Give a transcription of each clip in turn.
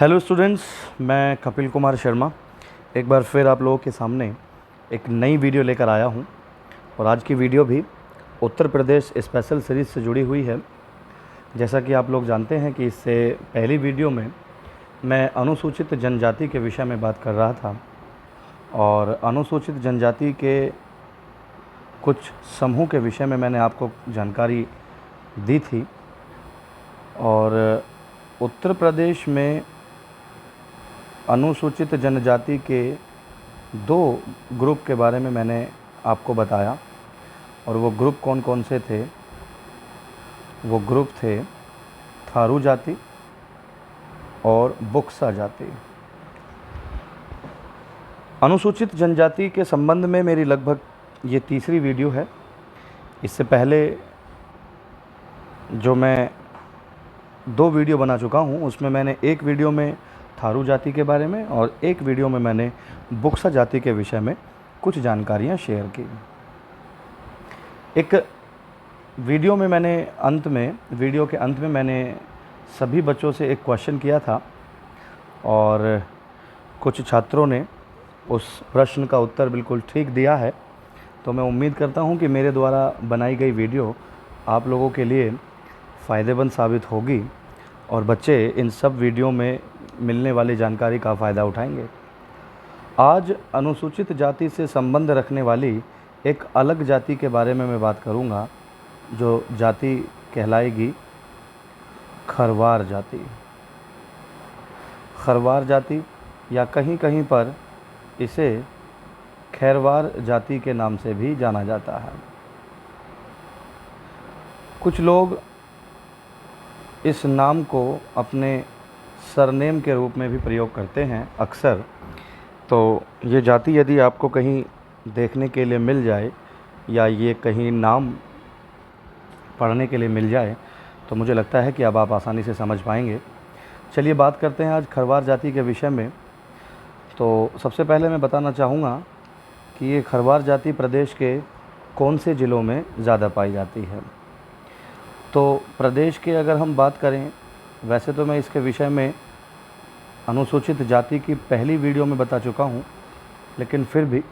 Hello students, मैं कपिल कुमार शर्मा एक बार फिर आप लोगों के सामने एक नई वीडियो लेकर आया हूं। और आज की वीडियो भी उत्तर प्रदेश स्पेशल सीरीज़ से जुड़ी हुई है। जैसा कि आप लोग जानते हैं कि इससे पहली वीडियो में मैं अनुसूचित जनजाति के विषय में बात कर रहा था और अनुसूचित जनजाति के कुछ समूह के विषय में मैंने आपको जानकारी दी थी। और उत्तर प्रदेश में अनुसूचित जनजाति के 2 ग्रुप के बारे में मैंने आपको बताया। और वो ग्रुप कौन कौन से थे? वो ग्रुप थे थारू जाति और बुक्सा जाति। अनुसूचित जनजाति के संबंध में मेरी लगभग ये तीसरी वीडियो है। इससे पहले जो मैं 2 वीडियो बना चुका हूँ, उसमें मैंने एक वीडियो में थारू जाति के बारे में और एक वीडियो में मैंने बुक्सा जाति के विषय में कुछ जानकारियाँ शेयर की। एक वीडियो के अंत में मैंने सभी बच्चों से एक क्वेश्चन किया था और कुछ छात्रों ने उस प्रश्न का उत्तर बिल्कुल ठीक दिया है। तो मैं उम्मीद करता हूँ कि मेरे द्वारा बनाई गई वीडियो आप लोगों के लिए फ़ायदेमंद साबित होगी और बच्चे इन सब वीडियो में मिलने वाली जानकारी का फ़ायदा उठाएंगे। आज अनुसूचित जाति से संबंध रखने वाली एक अलग जाति के बारे में मैं बात करूंगा, जो जाति कहलाएगी खरवार जाति। खरवार जाति या कहीं कहीं पर इसे खैरवार जाति के नाम से भी जाना जाता है। कुछ लोग इस नाम को अपने सरनेम के रूप में भी प्रयोग करते हैं अक्सर। तो ये जाति यदि आपको कहीं देखने के लिए मिल जाए या ये कहीं नाम पढ़ने के लिए मिल जाए तो मुझे लगता है कि अब आप आसानी से समझ पाएंगे। चलिए बात करते हैं आज खरवार जाति के विषय में। तो सबसे पहले मैं बताना चाहूँगा कि ये खरवार जाति प्रदेश के कौन से ज़िलों में ज़्यादा पाई जाती है। तो प्रदेश के अगर हम बात करें, वैसे तो मैं इसके विषय में अनुसूचित जाति की पहली वीडियो में बता चुका हूँ, लेकिन फिर भी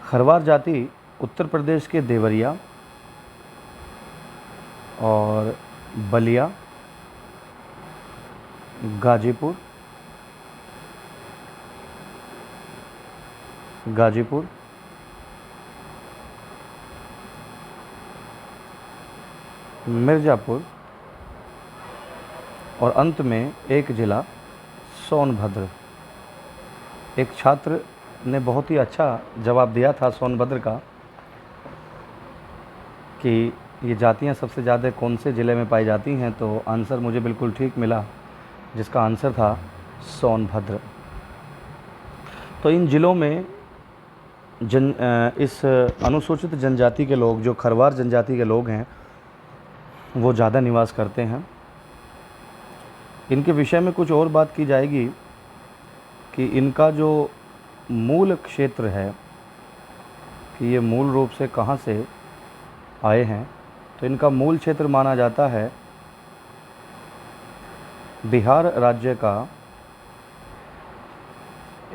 खरवार जाति उत्तर प्रदेश के देवरिया और बलिया, गाजीपुर, मिर्ज़ापुर और अंत में एक ज़िला सोनभद्र। एक छात्र ने बहुत ही अच्छा जवाब दिया था सोनभद्र का कि ये जातियां सबसे ज़्यादा कौन से ज़िले में पाई जाती हैं। तो आंसर मुझे बिल्कुल ठीक मिला, जिसका आंसर था सोनभद्र। तो इन ज़िलों में इस अनुसूचित जनजाति के लोग, जो खरवार जनजाति के लोग हैं, वो ज़्यादा निवास करते हैं। इनके विषय में कुछ और बात की जाएगी कि इनका जो मूल क्षेत्र है कि ये मूल रूप से कहाँ से आए हैं। तो इनका मूल क्षेत्र माना जाता है बिहार राज्य का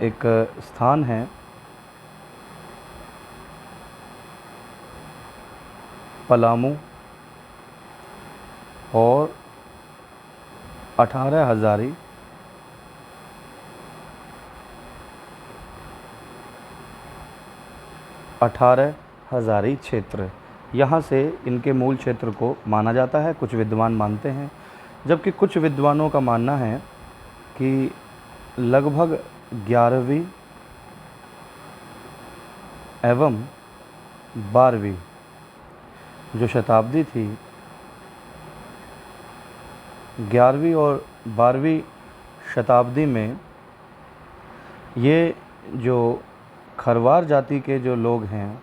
एक स्थान है पलामू और 18 हज़ारी क्षेत्र, यहाँ से इनके मूल क्षेत्र को माना जाता है। कुछ विद्वान मानते हैं, जबकि कुछ विद्वानों का मानना है कि लगभग 11वीं एवं 12वीं जो शताब्दी थी, 11वीं और 12वीं शताब्दी में ये जो खरवार जाति के जो लोग हैं,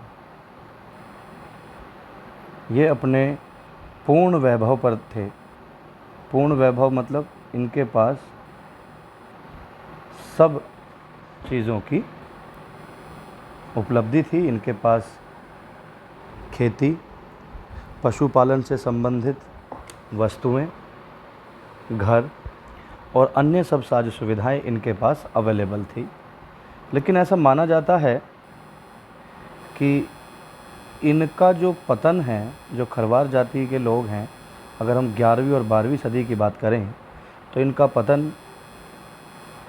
ये अपने पूर्ण वैभव पर थे। पूर्ण वैभव मतलब इनके पास सब चीज़ों की उपलब्धि थी। इनके पास खेती, पशुपालन से संबंधित वस्तुएं, घर और अन्य सब साज सुविधाएं इनके पास अवेलेबल थी। लेकिन ऐसा माना जाता है कि इनका जो पतन है, जो खरवार जाति के लोग हैं, अगर हम 11वीं और 12वीं सदी की बात करें तो इनका पतन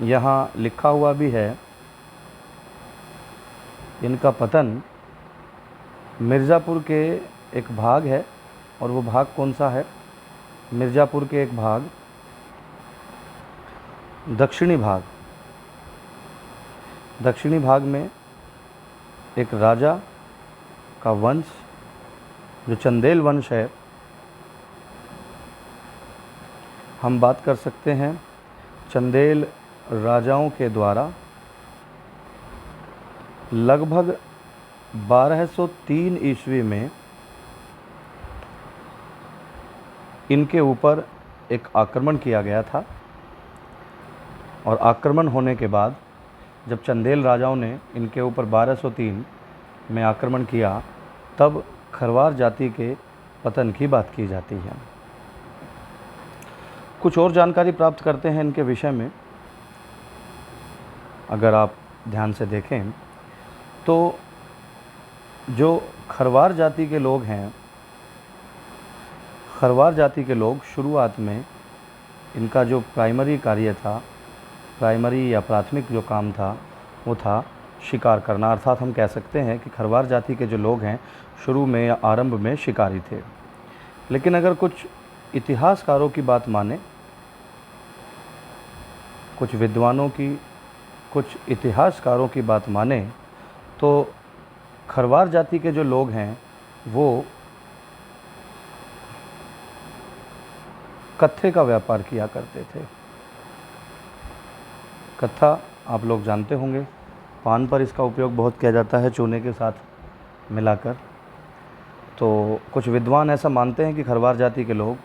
यहाँ लिखा हुआ भी है। इनका पतन मिर्ज़ापुर के एक भाग है, और वो भाग कौन सा है? मिर्ज़ापुर के एक भाग, दक्षिणी भाग में एक राजा का वंश, जो चंदेल वंश है, हम बात कर सकते हैं चंदेल राजाओं के द्वारा लगभग 1203 ईस्वी में इनके ऊपर एक आक्रमण किया गया था। और आक्रमण होने के बाद जब चंदेल राजाओं ने इनके ऊपर 1203 में आक्रमण किया, तब खरवार जाति के पतन की बात की जाती है। कुछ और जानकारी प्राप्त करते हैं इनके विषय में। अगर आप ध्यान से देखें तो जो खरवार जाति के लोग हैं, खरवार जाति के लोग शुरुआत में इनका जो प्राइमरी कार्य था, प्राइमरी या प्राथमिक जो काम था, वो था शिकार करना। अर्थात हम कह सकते हैं कि खरवार जाति के जो लोग हैं शुरू में या आरंभ में शिकारी थे। लेकिन अगर कुछ इतिहासकारों की बात माने, कुछ विद्वानों की, कुछ इतिहासकारों की बात माने, तो खरवार जाति के जो लोग हैं वो कत्थे का व्यापार किया करते थे। कत्था आप लोग जानते होंगे, पान पर इसका उपयोग बहुत किया जाता है चूने के साथ मिलाकर। तो कुछ विद्वान ऐसा मानते हैं कि खरवार जाति के लोग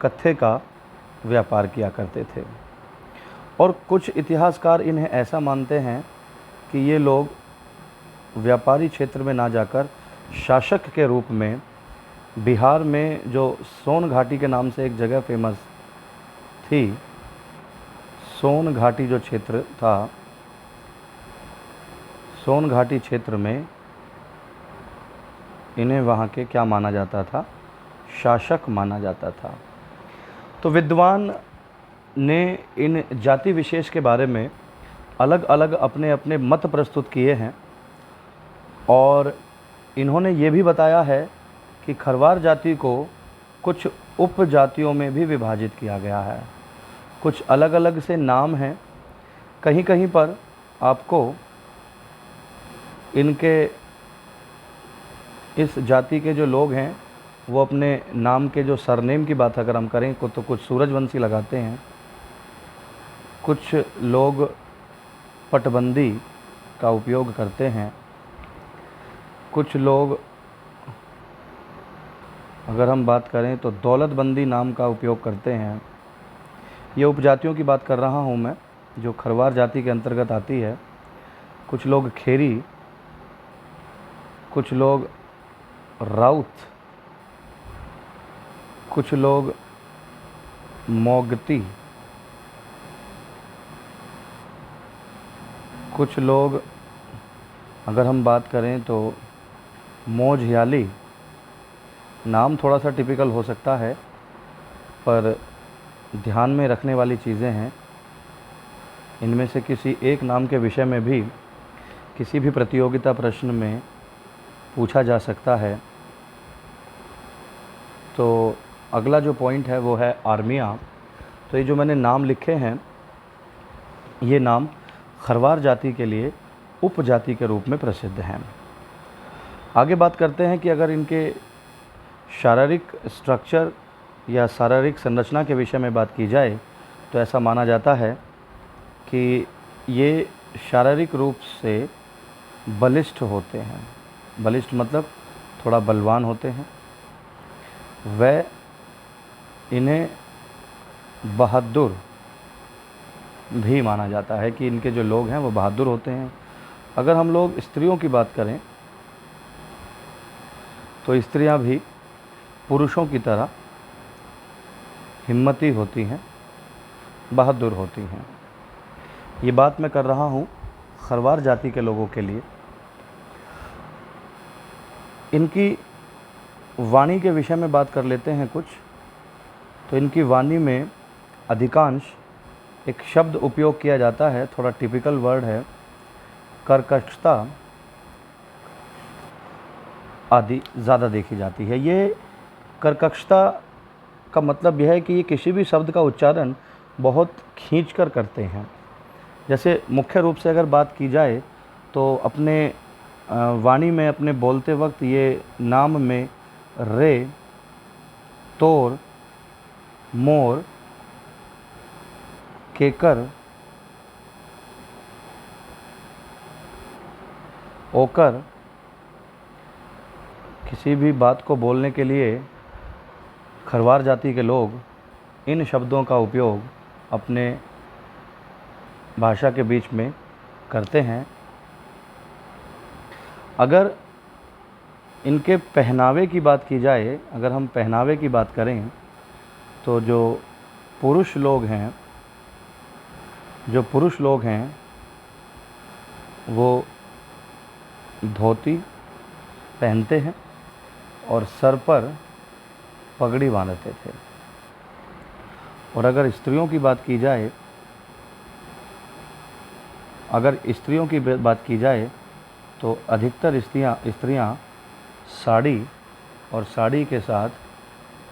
कत्थे का व्यापार किया करते थे, और कुछ इतिहासकार इन्हें ऐसा मानते हैं कि ये लोग व्यापारी क्षेत्र में ना जाकर शासक के रूप में बिहार में जो सोन घाटी के नाम से एक जगह फेमस थी, सोन घाटी जो क्षेत्र था, सोन घाटी क्षेत्र में इन्हें वहाँ के क्या माना जाता था? शासक माना जाता था। तो विद्वान ने इन जाति विशेष के बारे में अलग अलग अपने अपने मत प्रस्तुत किए हैं, और इन्होंने ये भी बताया है कि खरवार जाति को कुछ उपजातियों में भी विभाजित किया गया है। कुछ अलग अलग से नाम हैं। कहीं कहीं पर आपको इनके, इस जाति के जो लोग हैं वो अपने नाम के जो सरनेम की बात अगर हम करें तो कुछ सूरजवंशी लगाते हैं, कुछ लोग पटबंदी का उपयोग करते हैं, कुछ लोग, अगर हम बात करें तो दौलतबंदी नाम का उपयोग करते हैं। ये उपजातियों की बात कर रहा हूँ मैं, जो खरवार जाति के अंतर्गत आती है। कुछ लोग खेरी, कुछ लोग राउत, कुछ लोग मोगती, कुछ लोग, अगर हम बात करें तो मोझयाली। नाम थोड़ा सा टिपिकल हो सकता है, पर ध्यान में रखने वाली चीज़ें हैं। इनमें से किसी एक नाम के विषय में भी किसी भी प्रतियोगिता प्रश्न में पूछा जा सकता है। तो अगला जो पॉइंट है वो है आर्मिया। तो ये जो मैंने नाम लिखे हैं, ये नाम खरवार जाति के लिए उपजाति के रूप में प्रसिद्ध हैं। आगे बात करते हैं कि अगर इनके शारीरिक स्ट्रक्चर या शारीरिक संरचना के विषय में बात की जाए तो ऐसा माना जाता है कि ये शारीरिक रूप से बलिष्ठ होते हैं। बलिष्ठ मतलब थोड़ा बलवान होते हैं। वह इन्हें बहादुर भी माना जाता है कि इनके जो लोग हैं वो बहादुर होते हैं। अगर हम लोग स्त्रियों की बात करें तो स्त्रियां भी पुरुषों की तरह हिम्मती होती हैं, बहादुर होती हैं। ये बात मैं कर रहा हूँ खरवार जाति के लोगों के लिए। इनकी वाणी के विषय में बात कर लेते हैं कुछ। तो इनकी वाणी में अधिकांश एक शब्द उपयोग किया जाता है, थोड़ा टिपिकल वर्ड है, कर्कशता आदि ज़्यादा देखी जाती है। ये कर्कशता का मतलब यह है कि ये किसी भी शब्द का उच्चारण बहुत खींचकर करते हैं। जैसे मुख्य रूप से अगर बात की जाए तो अपने वाणी में अपने बोलते वक्त ये नाम में रे, तोर, मोर, केकर, ओकर, किसी भी बात को बोलने के लिए खरवार जाति के लोग इन शब्दों का उपयोग अपने भाषा के बीच में करते हैं। अगर इनके पहनावे की बात की जाए, अगर हम पहनावे की बात करें तो जो पुरुष लोग हैं वो धोती पहनते हैं और सर पर पगड़ी बांधते थे। और अगर स्त्रियों की बात की जाए तो अधिकतर स्त्रियां साड़ी और साड़ी के साथ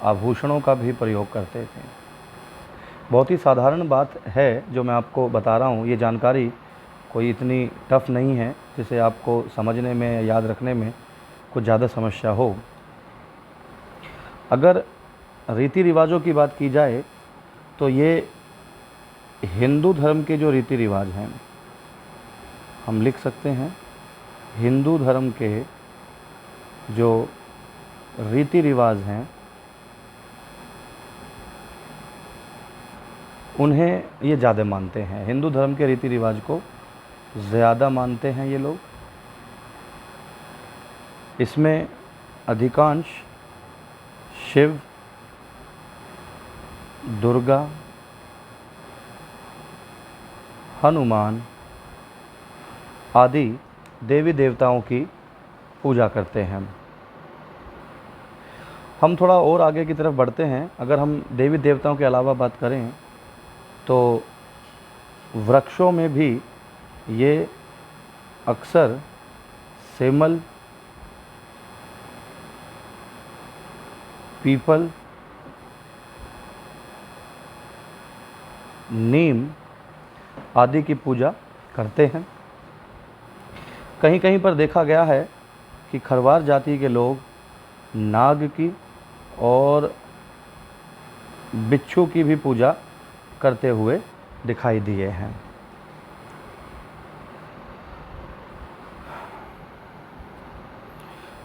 आभूषणों का भी प्रयोग करते थे। बहुत ही साधारण बात है जो मैं आपको बता रहा हूँ। ये जानकारी कोई इतनी टफ नहीं है जिसे आपको समझने में या याद रखने में कुछ ज़्यादा समस्या हो। अगर रीति रिवाजों की बात की जाए तो ये हिंदू धर्म के जो रीति रिवाज हैं, हम लिख सकते हैं हिंदू धर्म के जो रीति रिवाज हैं उन्हें ये ज़्यादा मानते हैं। हिंदू धर्म के रीति रिवाज को ज़्यादा मानते हैं ये लोग। इसमें अधिकांश शिव, दुर्गा, हनुमान आदि देवी देवताओं की पूजा करते हैं। हम थोड़ा और आगे की तरफ बढ़ते हैं। अगर हम देवी देवताओं के अलावा बात करें तो वृक्षों में भी ये अक्सर सेमल, पीपल, नीम आदि की पूजा करते हैं। कहीं कहीं पर देखा गया है कि खरवार जाति के लोग नाग की और बिच्छू की भी पूजा करते हुए दिखाई दिए हैं।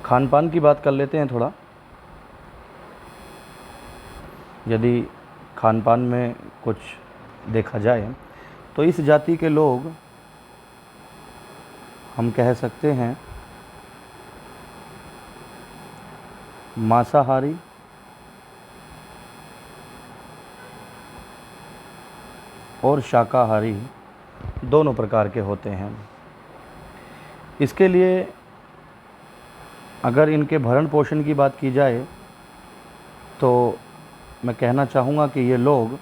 खान पान की बात कर लेते हैं थोड़ा। यदि खान पान में कुछ देखा जाए तो इस जाति के लोग, हम कह सकते हैं, मांसाहारी और शाकाहारी दोनों प्रकार के होते हैं। इसके लिए अगर इनके भरण पोषण की बात की जाए तो मैं कहना चाहूँगा कि ये लोग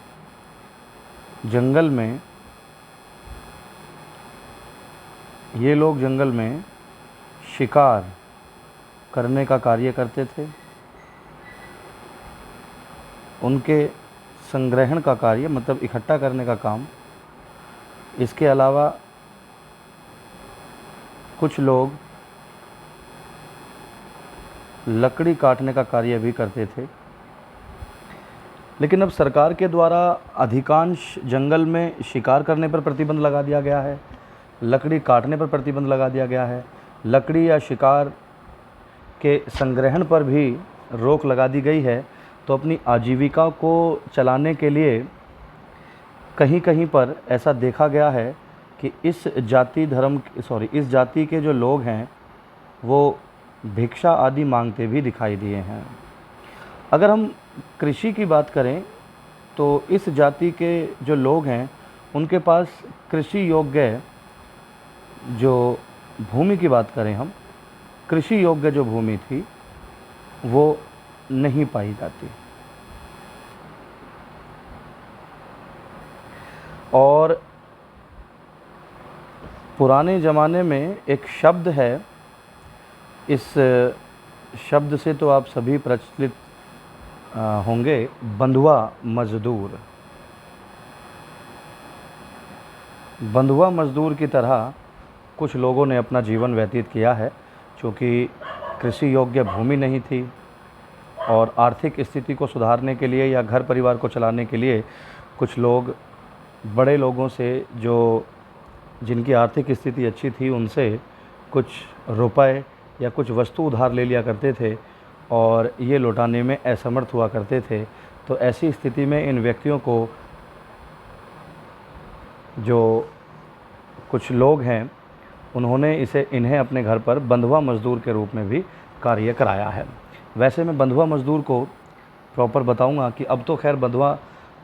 जंगल में शिकार करने का कार्य करते थे। उनके संग्रहण का कार्य, मतलब इकट्ठा करने का काम। इसके अलावा कुछ लोग लकड़ी काटने का कार्य भी करते थे। लेकिन अब सरकार के द्वारा अधिकांश जंगल में शिकार करने पर प्रतिबंध लगा दिया गया है, लकड़ी काटने पर प्रतिबंध लगा दिया गया है, लकड़ी या शिकार के संग्रहण पर भी रोक लगा दी गई है। तो अपनी आजीविका को चलाने के लिए कहीं कहीं पर ऐसा देखा गया है कि इस जाति के जो लोग हैं वो भिक्षा आदि मांगते भी दिखाई दिए हैं। अगर हम कृषि की बात करें तो इस जाति के जो लोग हैं उनके पास कृषि योग्य जो भूमि की बात करें हम, कृषि योग्य जो भूमि थी वो नहीं पाई जाती। और पुराने ज़माने में एक शब्द है, इस शब्द से तो आप सभी प्रचलित होंगे, बंधुआ मज़दूर। बंधुआ मज़दूर की तरह कुछ लोगों ने अपना जीवन व्यतीत किया है, क्योंकि कृषि योग्य भूमि नहीं थी और आर्थिक स्थिति को सुधारने के लिए या घर परिवार को चलाने के लिए कुछ लोग बड़े लोगों से, जो जिनकी आर्थिक स्थिति अच्छी थी, उनसे कुछ रुपए या कुछ वस्तु उधार ले लिया करते थे और ये लौटाने में असमर्थ हुआ करते थे। तो ऐसी स्थिति में इन व्यक्तियों को, जो कुछ लोग हैं, उन्होंने इन्हें अपने घर पर बंधुआ मज़दूर के रूप में भी कार्य कराया है। वैसे मैं बंधुआ मज़दूर को प्रॉपर बताऊंगा कि अब तो खैर बंधुआ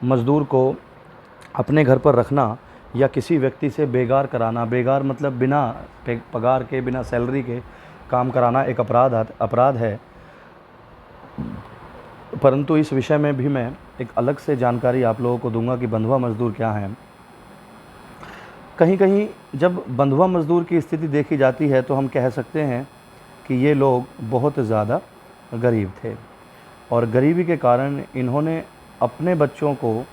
मज़दूर को अपने घर पर रखना या किसी व्यक्ति से बेगार कराना, बेगार मतलब बिना पगार के, बिना सैलरी के काम कराना एक अपराध है। परंतु इस विषय में भी मैं एक अलग से जानकारी आप लोगों को दूंगा कि बंधुआ मज़दूर क्या हैं। कहीं कहीं जब बंधुआ मज़दूर की स्थिति देखी जाती है तो हम कह सकते हैं कि ये लोग बहुत ज़्यादा गरीब थे और गरीबी के कारण इन्होंने अपने बच्चों को,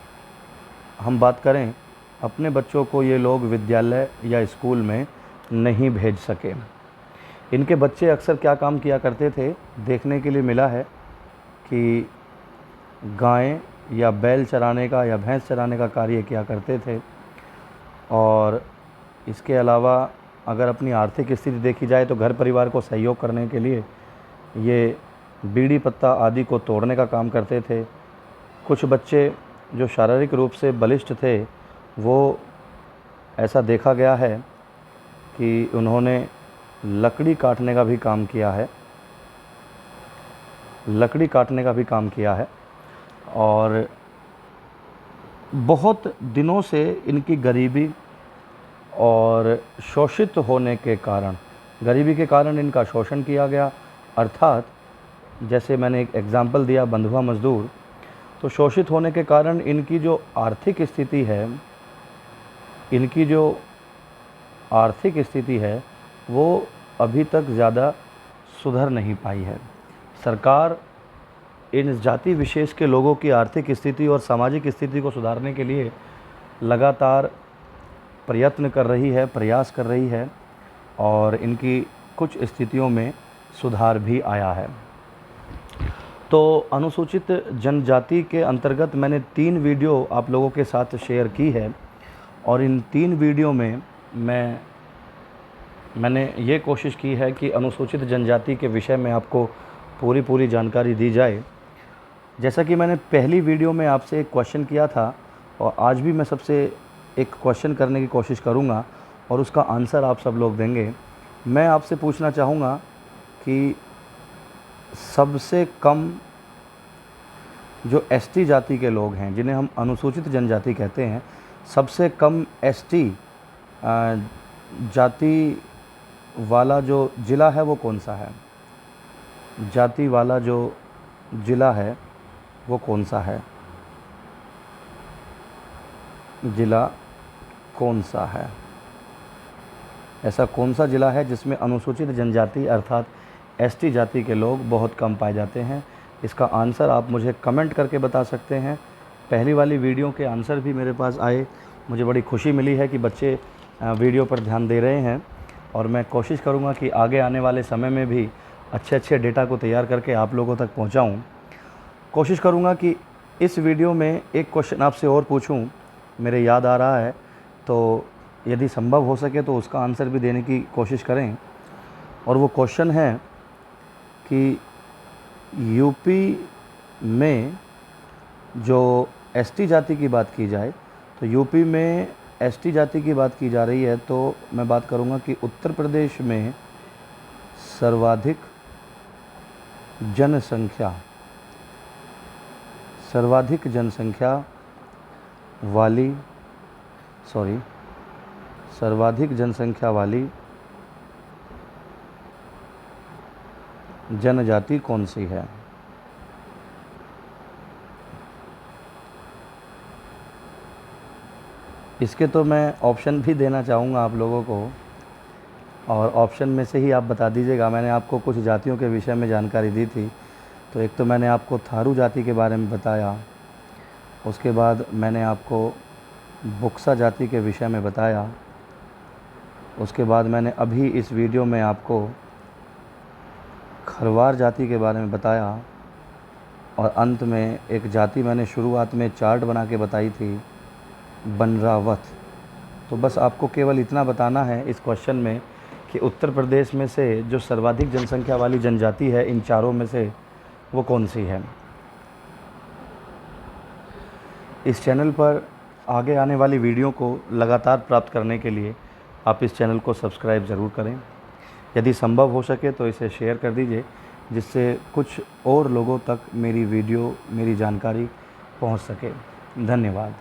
हम बात करें अपने बच्चों को, ये लोग विद्यालय या स्कूल में नहीं भेज सके। इनके बच्चे अक्सर क्या काम किया करते थे, देखने के लिए मिला है कि गायें या बैल चराने का या भैंस चराने का कार्य किया करते थे। और इसके अलावा अगर अपनी आर्थिक स्थिति देखी जाए तो घर परिवार को सहयोग करने के लिए ये बीड़ी पत्ता आदि को तोड़ने का काम करते थे। कुछ बच्चे जो शारीरिक रूप से बलिष्ठ थे, वो ऐसा देखा गया है कि उन्होंने लकड़ी काटने का भी काम किया है, लकड़ी काटने का भी काम किया है। और बहुत दिनों से इनकी गरीबी और शोषित होने के कारण, गरीबी के कारण इनका शोषण किया गया। अर्थात जैसे मैंने एक एग्ज़ाम्पल दिया बंधुआ मज़दूर, तो शोषित होने के कारण इनकी जो आर्थिक स्थिति है, इनकी जो आर्थिक स्थिति है वो अभी तक ज़्यादा सुधर नहीं पाई है। सरकार इन जाति विशेष के लोगों की आर्थिक स्थिति और सामाजिक स्थिति को सुधारने के लिए लगातार प्रयत्न कर रही है, प्रयास कर रही है और इनकी कुछ स्थितियों में सुधार भी आया है। तो अनुसूचित जनजाति के अंतर्गत मैंने 3 वीडियो आप लोगों के साथ शेयर की है और इन 3 वीडियो में मैंने ये कोशिश की है कि अनुसूचित जनजाति के विषय में आपको पूरी जानकारी दी जाए। जैसा कि मैंने पहली वीडियो में आपसे एक क्वेश्चन किया था और आज भी मैं सबसे एक क्वेश्चन करने की कोशिश करूंगा और उसका आंसर आप सब लोग देंगे। मैं आपसे पूछना चाहूँगा कि सबसे कम जो एसटी जाति के लोग हैं, जिन्हें हम अनुसूचित जनजाति कहते हैं, सबसे कम एसटी जाति वाला जो ज़िला है वो कौन सा है? जाति वाला जो ज़िला है वो कौन सा है? ज़िला कौन सा है? ऐसा कौन सा ज़िला है जिसमें अनुसूचित जनजाति अर्थात एसटी जाति के लोग बहुत कम पाए जाते हैं? इसका आंसर आप मुझे कमेंट करके बता सकते हैं। पहली वाली वीडियो के आंसर भी मेरे पास आए, मुझे बड़ी खुशी मिली है कि बच्चे वीडियो पर ध्यान दे रहे हैं और मैं कोशिश करूंगा कि आगे आने वाले समय में भी अच्छे डेटा को तैयार करके आप लोगों तक पहुंचाऊं। कोशिश करूंगा कि इस वीडियो में एक क्वेश्चन आपसे और पूछूं, मेरे याद आ रहा है, तो यदि संभव हो सके तो उसका आंसर भी देने की कोशिश करें। और वो क्वेश्चन है कि यूपी में जो एसटी जाति की बात की जाए, तो यूपी में एसटी जाति की बात की जा रही है, तो मैं बात करूंगा कि उत्तर प्रदेश में सर्वाधिक जनसंख्या वाली सर्वाधिक जनसंख्या वाली जनजाति कौन सी है? इसके तो मैं ऑप्शन भी देना चाहूँगा आप लोगों को, और ऑप्शन में से ही आप बता दीजिएगा। मैंने आपको कुछ जातियों के विषय में जानकारी दी थी। तो एक तो मैंने आपको थारू जाति के बारे में बताया, उसके बाद मैंने आपको बुक्सा जाति के विषय में बताया, उसके बाद मैंने अभी इस वीडियो में आपको खरवार जाति के बारे में बताया, और अंत में एक जाति मैंने शुरुआत में चार्ट बना के बताई थी, बनरावत। तो बस आपको केवल इतना बताना है इस क्वेश्चन में कि उत्तर प्रदेश में से जो सर्वाधिक जनसंख्या वाली जनजाति है इन चारों में से वो कौन सी है। इस चैनल पर आगे आने वाली वीडियो को लगातार प्राप्त करने के लिए आप इस चैनल को सब्सक्राइब ज़रूर करें। यदि संभव हो सके तो इसे शेयर कर दीजिए, जिससे कुछ और लोगों तक मेरी वीडियो, मेरी जानकारी पहुंच सके। धन्यवाद।